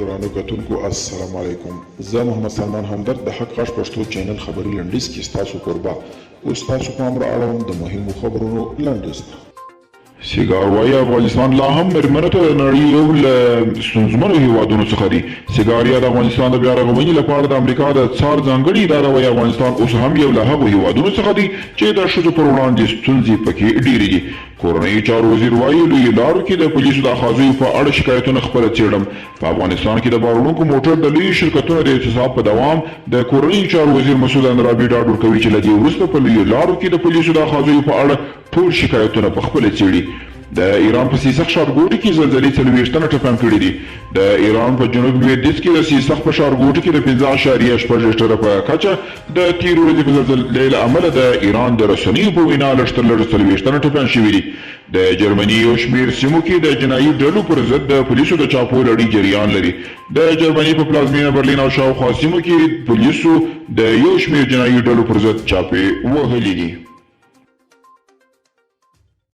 ګرانو کتونکو السلام علیکم. زه محمد سلمان همدرد د حق غږ پښتو چینل خبري لنډیز کې ستاسو کوربه اوس تاسو پام را اړوم د مهمو خبرونو لنډیز ته. سیګار وايي افغانستان لا هم میرمنو ته د نړۍ یو له ستونزمنو هیوادونو څخه دی. سیګاریا د افغانستان د بیا رغونې لپاره د امریکا د څار ځانګړې اداره وايي افغانستان اوس هم یو له هغو هیوادونو څخه دی چې د ښځو پر وړاندې ستونزې پکې ډېرې دي. کورنۍ چارو وزیر وايي لویو لارو کې د پولیسو د اخاذیو په اړه شکایتونه خپاره څېړم. په افغانستان کې د بار وړونکو موټر د لویو شرکتونو د اعتصاب په دوام د کورنۍ چارو وزیر مسعود انرابي ډاډ ورکوي چې له دې وروسته په لویو لارو کې د پولیسو د اخاذیو په اړه ټول شکایتونه په خپله څېړي. د ایران په سیسخ ښارګوټي کې زلزلې 40 تنه ټپیان کړي دي. د ایران په جنوب لویدیځ کې د سیسخ په ښارګوټي کې د 15.6 ریشټر په کچه د تېرې ورځې په زلزلې له امله د ایران د رسنیو په وینا لږ تر لږه 40 تنه ټپیان شوي دي. د جرمني یو شمېر سیمو کې د جنایي ډلو پر ضد د پولیسو د چاپو لړۍ جریان لري. د جرمني په پلازمینه برلین او شاوخوا سیمو کې پولیسو د یو شمېر جنایي ډلو پر ضد چاپې وهلې دي.